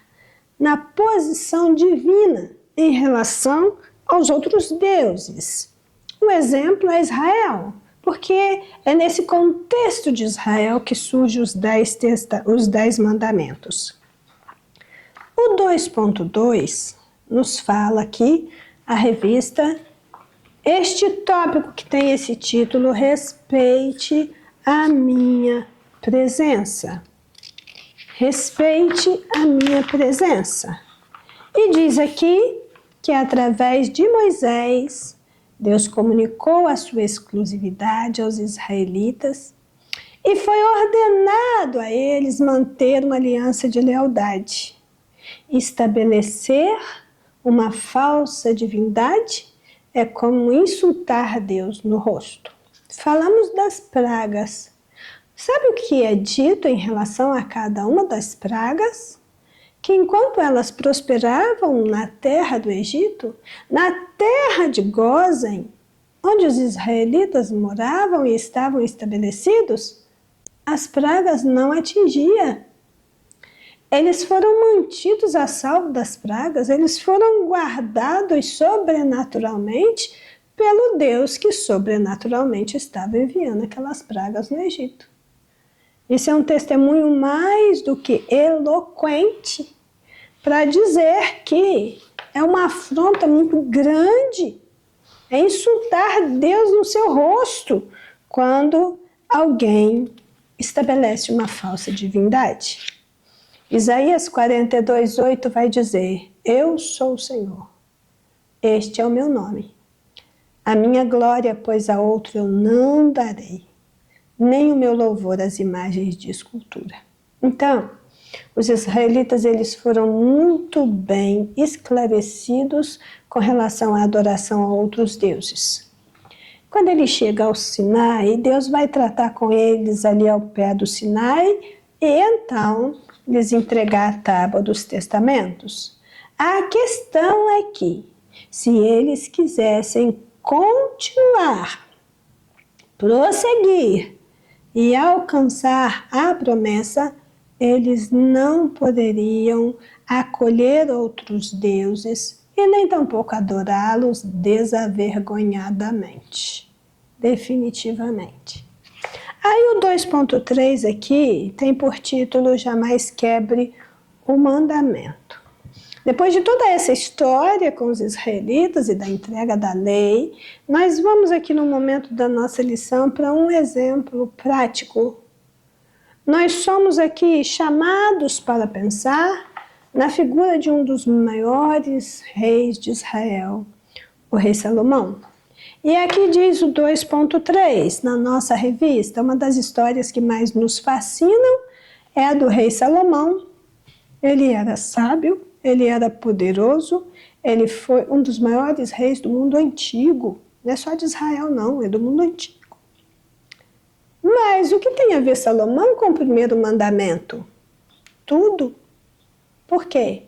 na posição divina em relação aos outros deuses. O exemplo é Israel, porque é nesse contexto de Israel que surgem os 10 mandamentos. O 2.2 nos fala aqui a revista, este tópico que tem esse título, Respeite a minha presença. Respeite a minha presença. E diz aqui que através de Moisés, Deus comunicou a sua exclusividade aos israelitas e foi ordenado a eles manter uma aliança de lealdade. Estabelecer uma falsa divindade é como insultar Deus no rosto. Falamos das pragas. Sabe o que é dito em relação a cada uma das pragas? Que enquanto elas prosperavam na terra do Egito, na terra de Gósen, onde os israelitas moravam e estavam estabelecidos, as pragas não atingiam. Eles foram mantidos a salvo das pragas, eles foram guardados sobrenaturalmente pelo Deus que sobrenaturalmente estava enviando aquelas pragas no Egito. Isso é um testemunho mais do que eloquente para dizer que é uma afronta muito grande, é insultar Deus no seu rosto quando alguém estabelece uma falsa divindade. Isaías 42:8 vai dizer: Eu sou o Senhor, este é o meu nome. A minha glória, pois a outro eu não darei, nem o meu louvor às imagens de escultura. Então, os israelitas eles foram muito bem esclarecidos com relação à adoração a outros deuses. Quando ele chega ao Sinai, Deus vai tratar com eles ali ao pé do Sinai e então lhes entregar a tábua dos testamentos. A questão é que, se eles quisessem continuar, prosseguir e alcançar a promessa, eles não poderiam acolher outros deuses e nem tampouco adorá-los desavergonhadamente, definitivamente. Aí o 2.3 aqui tem por título Jamais quebre o mandamento. Depois de toda essa história com os israelitas e da entrega da lei, nós vamos aqui no momento da nossa lição para um exemplo prático. Nós somos aqui chamados para pensar na figura de um dos maiores reis de Israel, o rei Salomão. E aqui diz o 2.3, na nossa revista, uma das histórias que mais nos fascinam é a do rei Salomão. Ele era sábio, ele era poderoso, ele foi um dos maiores reis do mundo antigo. Não é só de Israel não, é do mundo antigo. Mas o que tem a ver Salomão com o primeiro mandamento? Tudo. Por quê?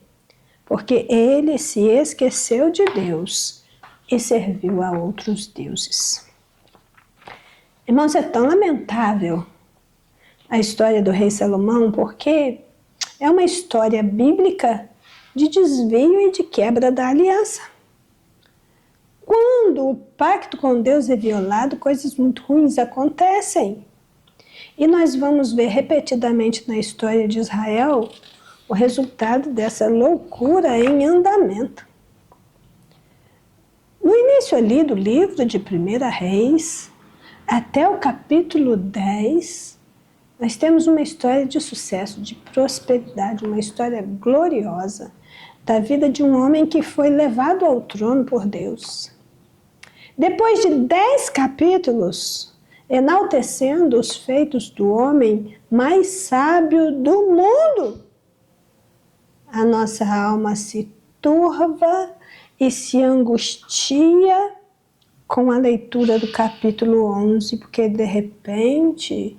Porque ele se esqueceu de Deus e serviu a outros deuses. Irmãos, é tão lamentável a história do rei Salomão, porque é uma história bíblica de desvio e de quebra da aliança. Quando o pacto com Deus é violado, coisas muito ruins acontecem. E nós vamos ver repetidamente na história de Israel o resultado dessa loucura em andamento. No início ali do livro de 1 Reis, até o capítulo 10, nós temos uma história de sucesso, de prosperidade, uma história gloriosa da vida de um homem que foi levado ao trono por Deus. Depois de 10 capítulos, enaltecendo os feitos do homem mais sábio do mundo, a nossa alma se turva e se angustia com a leitura do capítulo 11, porque de repente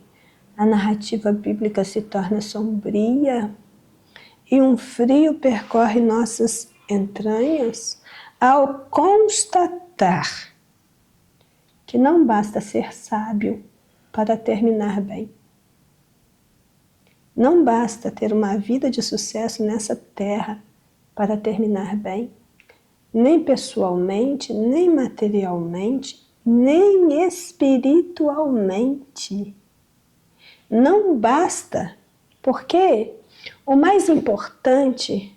a narrativa bíblica se torna sombria e um frio percorre nossas entranhas ao constatar que não basta ser sábio para terminar bem. Não basta ter uma vida de sucesso nessa terra para terminar bem, nem pessoalmente, nem materialmente, nem espiritualmente. Não basta, porque o mais importante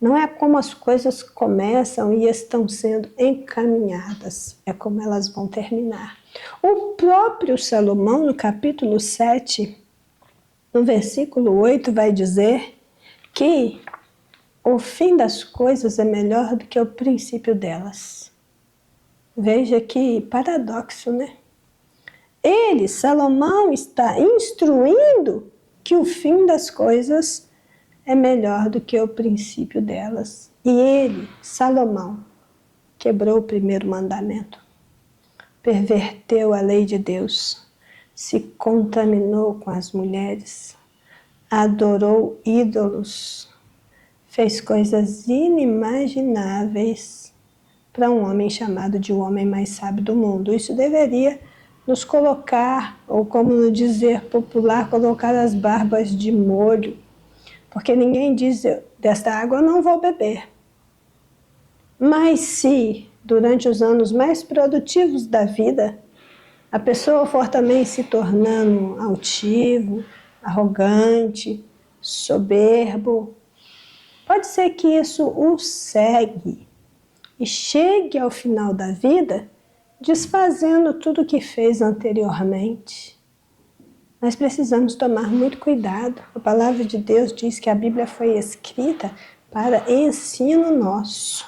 não é como as coisas começam e estão sendo encaminhadas, é como elas vão terminar. O próprio Salomão, no capítulo 7, no versículo 8, vai dizer que o fim das coisas é melhor do que o princípio delas. Veja que paradoxo, né? Ele, Salomão, está instruindo que o fim das coisas é melhor do que o princípio delas. E ele, Salomão, quebrou o primeiro mandamento, perverteu a lei de Deus, se contaminou com as mulheres, adorou ídolos, fez coisas inimagináveis para um homem chamado de o homem mais sábio do mundo. Isso deveria nos colocar, ou como no dizer popular, colocar as barbas de molho, porque ninguém diz, desta água eu não vou beber. Mas se, durante os anos mais produtivos da vida, a pessoa for também se tornando altivo, arrogante, soberbo, pode ser que isso o segue e chegue ao final da vida desfazendo tudo o que fez anteriormente. Nós precisamos tomar muito cuidado. A palavra de Deus diz que a Bíblia foi escrita para ensino nosso.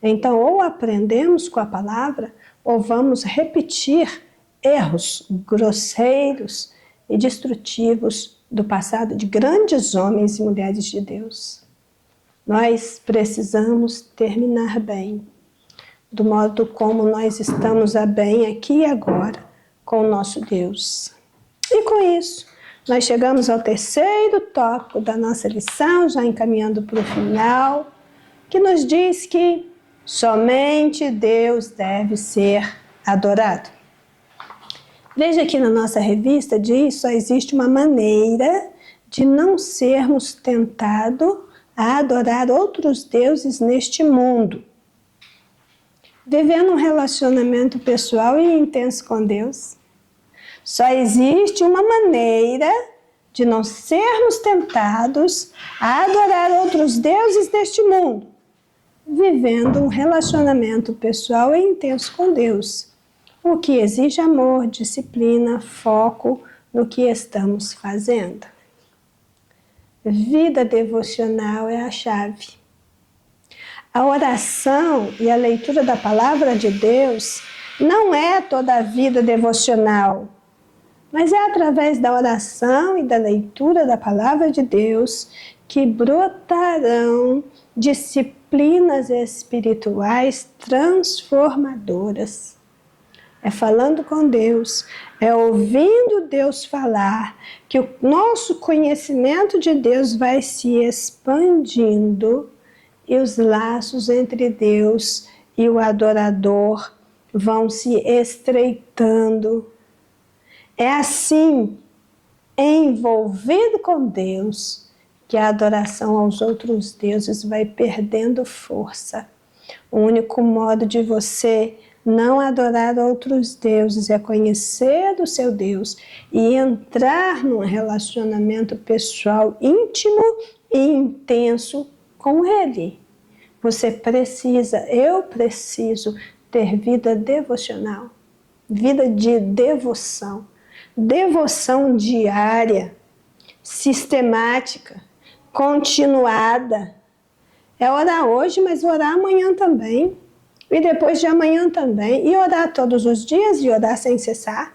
Então, ou aprendemos com a palavra, ou vamos repetir erros grosseiros e destrutivos do passado de grandes homens e mulheres de Deus. Nós precisamos terminar bem, do modo como nós estamos a bem aqui e agora com o nosso Deus. E com isso, nós chegamos ao terceiro tópico da nossa lição, já encaminhando para o final, que nos diz que somente Deus deve ser adorado. Veja que na nossa revista diz que só existe uma maneira de não sermos tentados a adorar outros deuses neste mundo. Vivendo um relacionamento pessoal e intenso com Deus. Só existe uma maneira de não sermos tentados a adorar outros deuses neste mundo. Vivendo um relacionamento pessoal e intenso com Deus. O que exige amor, disciplina, foco no que estamos fazendo. Vida devocional é a chave. A oração e a leitura da palavra de Deus não é toda a vida devocional, mas é através da oração e da leitura da palavra de Deus que brotarão disciplinas espirituais transformadoras. É falando com Deus, é ouvindo Deus falar, que o nosso conhecimento de Deus vai se expandindo e os laços entre Deus e o adorador vão se estreitando. É assim, envolvido com Deus, que a adoração aos outros deuses vai perdendo força. O único modo de você não adorar outros deuses é conhecer do seu Deus e entrar num relacionamento pessoal íntimo e intenso com Ele. Você precisa, eu preciso ter vida devocional, vida de devoção, devoção diária, sistemática, continuada. É orar hoje, mas orar amanhã também. E depois de amanhã também. E orar todos os dias e orar sem cessar.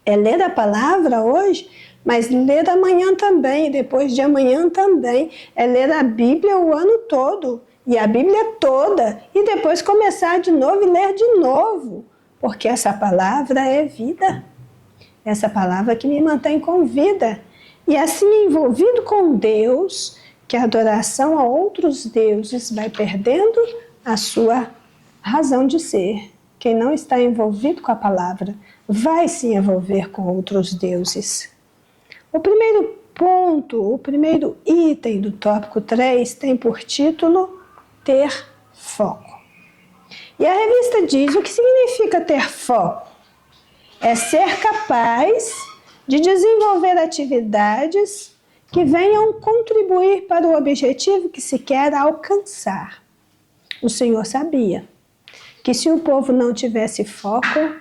É ler a palavra hoje, mas ler amanhã também. E depois de amanhã também. É ler a Bíblia o ano todo. e a Bíblia toda, e depois começar de novo e ler de novo, porque essa palavra é vida. Essa palavra que me mantém com vida. E assim, envolvido com Deus, que a adoração a outros deuses vai perdendo a sua razão de ser. Quem não está envolvido com a palavra vai se envolver com outros deuses. O primeiro ponto, o primeiro item do tópico 3 tem por título ter foco. E a revista diz o que significa ter foco. É ser capaz de desenvolver atividades que venham contribuir para o objetivo que se quer alcançar. O Senhor sabia que se o povo não tivesse foco,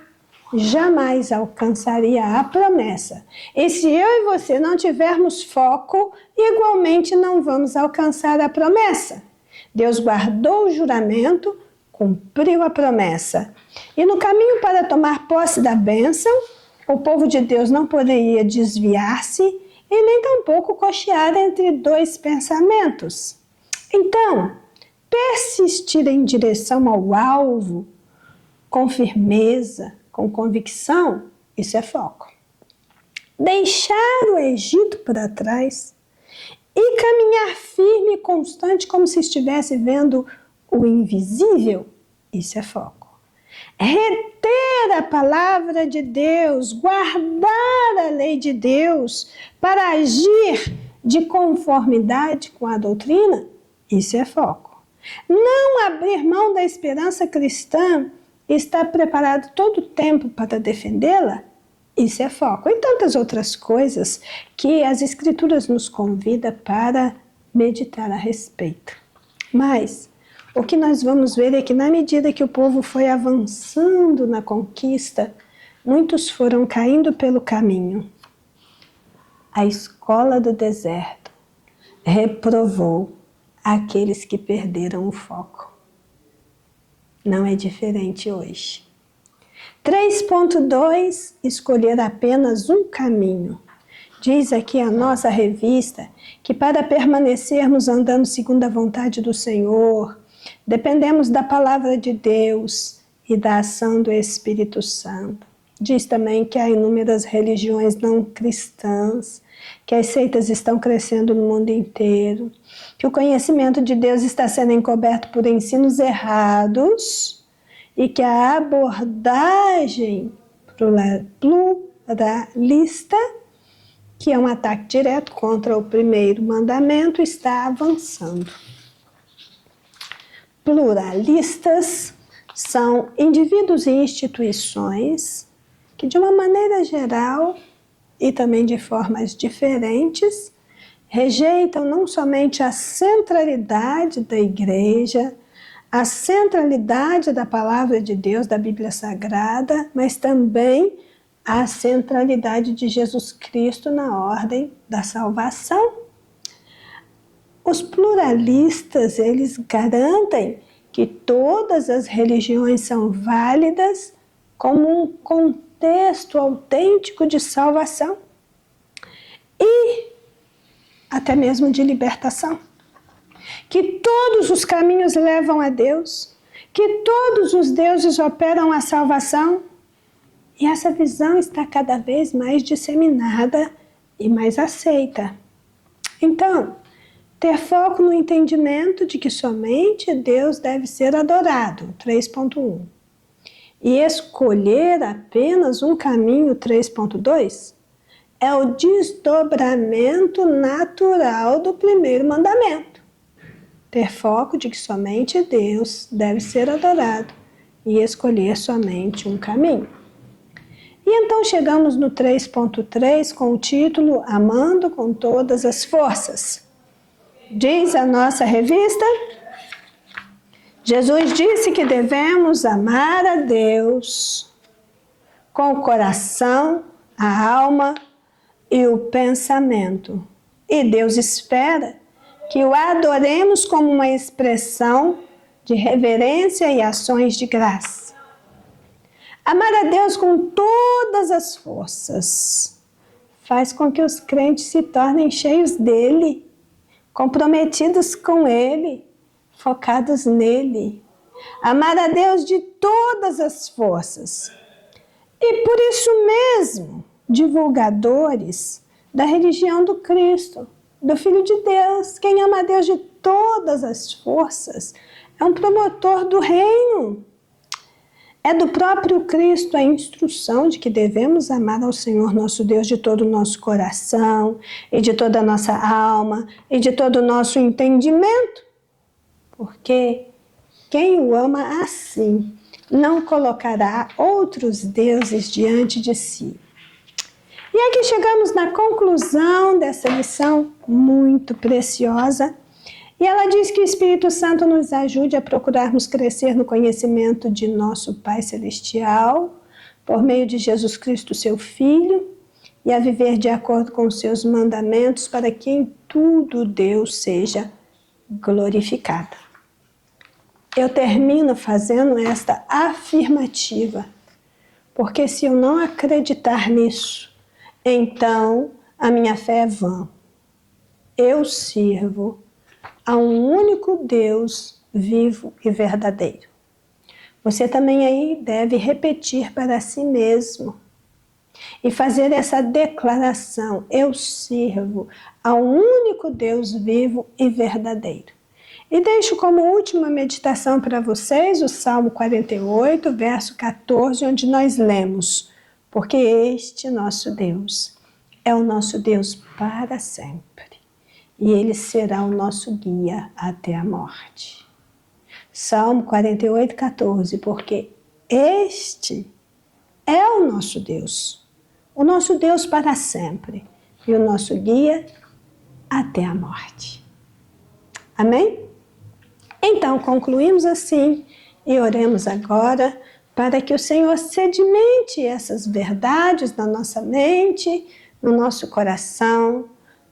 jamais alcançaria a promessa. E se eu e você não tivermos foco, igualmente não vamos alcançar a promessa. Deus guardou o juramento, cumpriu a promessa. E no caminho para tomar posse da bênção, o povo de Deus não poderia desviar-se e nem tampouco cochear entre dois pensamentos. Então, persistir em direção ao alvo, com firmeza, com convicção, isso é foco. Deixar o Egito para trás e caminhar firme e constante como se estivesse vendo o invisível, isso é foco. Reter a palavra de Deus, guardar a lei de Deus para agir de conformidade com a doutrina, isso é foco. Não abrir mão da esperança cristã e estar preparado todo o tempo para defendê-la, isso é foco. E tantas outras coisas que as Escrituras nos convidam para meditar a respeito. Mas o que nós vamos ver é que na medida que o povo foi avançando na conquista, muitos foram caindo pelo caminho. A escola do deserto reprovou aqueles que perderam o foco. Não é diferente hoje. 3.2, escolher apenas um caminho. Diz aqui a nossa revista que para permanecermos andando segundo a vontade do Senhor, dependemos da palavra de Deus e da ação do Espírito Santo. Diz também que há inúmeras religiões não cristãs, que as seitas estão crescendo no mundo inteiro, que o conhecimento de Deus está sendo encoberto por ensinos errados e que a abordagem pluralista, que é um ataque direto contra o primeiro mandamento, está avançando. Pluralistas são indivíduos e instituições que, de uma maneira geral e também de formas diferentes, rejeitam não somente a centralidade da igreja, a centralidade da palavra de Deus, da Bíblia Sagrada, mas também a centralidade de Jesus Cristo na ordem da salvação. Os pluralistas, eles garantem que todas as religiões são válidas como um contexto autêntico de salvação e até mesmo de libertação. Que todos os caminhos levam a Deus, que todos os deuses operam a salvação. E essa visão está cada vez mais disseminada e mais aceita. Então, ter foco no entendimento de que somente Deus deve ser adorado, 3.1. E escolher apenas um caminho, 3.2, é o desdobramento natural do primeiro mandamento. Ter foco de que somente Deus deve ser adorado e escolher somente um caminho. E então chegamos no 3.3 com o título Amando com todas as forças. Diz a nossa revista, Jesus disse que devemos amar a Deus com o coração, a alma e o pensamento. E Deus espera que o adoremos como uma expressão de reverência e ações de graça. Amar a Deus com todas as forças faz com que os crentes se tornem cheios dele, comprometidos com ele, focados nele. Amar a Deus de todas as forças. E por isso mesmo, divulgadores da religião do Cristo, do Filho de Deus. Quem ama a Deus de todas as forças é um promotor do reino. É do próprio Cristo a instrução de que devemos amar ao Senhor nosso Deus de todo o nosso coração, e de toda a nossa alma, e de todo o nosso entendimento. Porque quem o ama assim não colocará outros deuses diante de si. E aqui chegamos na conclusão dessa lição muito preciosa. E ela diz que o Espírito Santo nos ajude a procurarmos crescer no conhecimento de nosso Pai Celestial, por meio de Jesus Cristo, seu Filho, e a viver de acordo com os seus mandamentos, para que em tudo Deus seja glorificado. Eu termino fazendo esta afirmativa, porque se eu não acreditar nisso, então a minha fé é vã. Eu sirvo a um único Deus vivo e verdadeiro. Você também aí deve repetir para si mesmo e fazer essa declaração: eu sirvo a um único Deus vivo e verdadeiro. E deixo como última meditação para vocês o Salmo 48, verso 14, onde nós lemos: porque este nosso Deus é o nosso Deus para sempre. E Ele será o nosso guia até a morte. Salmo 48, 14. Porque este é o nosso Deus para sempre, e o nosso guia até a morte. Amém? Então, concluímos assim e oremos agora para que o Senhor sedimente essas verdades na nossa mente, no nosso coração,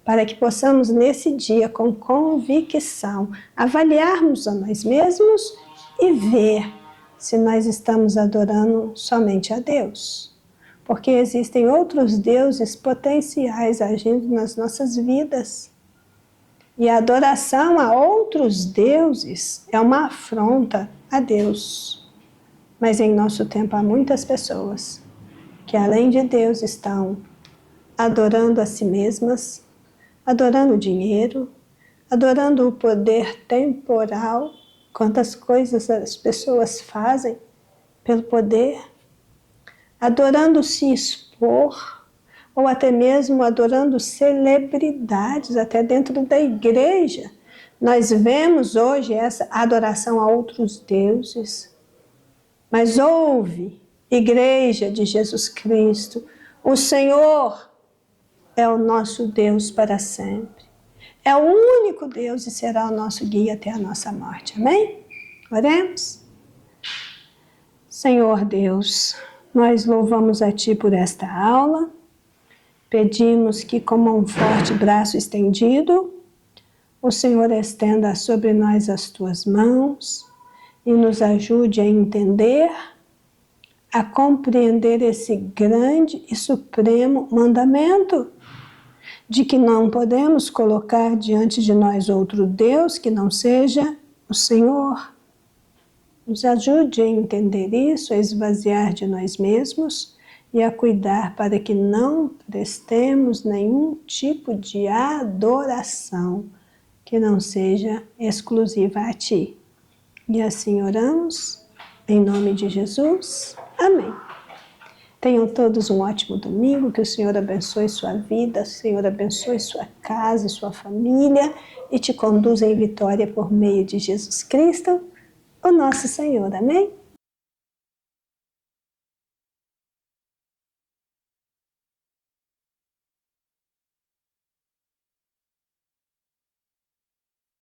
para que possamos nesse dia, com convicção, avaliarmos a nós mesmos e ver se nós estamos adorando somente a Deus. Porque existem outros deuses potenciais agindo nas nossas vidas. E a adoração a outros deuses é uma afronta a Deus. Mas em nosso tempo há muitas pessoas que, além de Deus, estão adorando a si mesmas, adorando o dinheiro, adorando o poder temporal. Quantas coisas as pessoas fazem pelo poder, adorando se expor, ou até mesmo adorando celebridades, até dentro da igreja. Nós vemos hoje essa adoração a outros deuses. Mas ouve, Igreja de Jesus Cristo, o Senhor é o nosso Deus para sempre. É o único Deus e será o nosso guia até a nossa morte. Amém? Oremos. Senhor Deus, nós louvamos a Ti por esta aula. Pedimos que, como um forte braço estendido, o Senhor estenda sobre nós as Tuas mãos e nos ajude a entender, a compreender esse grande e supremo mandamento de que não podemos colocar diante de nós outro Deus que não seja o Senhor. Nos ajude a entender isso, a esvaziar de nós mesmos e a cuidar para que não prestemos nenhum tipo de adoração que não seja exclusiva a Ti. E assim oramos, em nome de Jesus. Amém. Tenham todos um ótimo domingo, que o Senhor abençoe sua vida, o Senhor abençoe sua casa, sua família e te conduza em vitória por meio de Jesus Cristo, o nosso Senhor. Amém?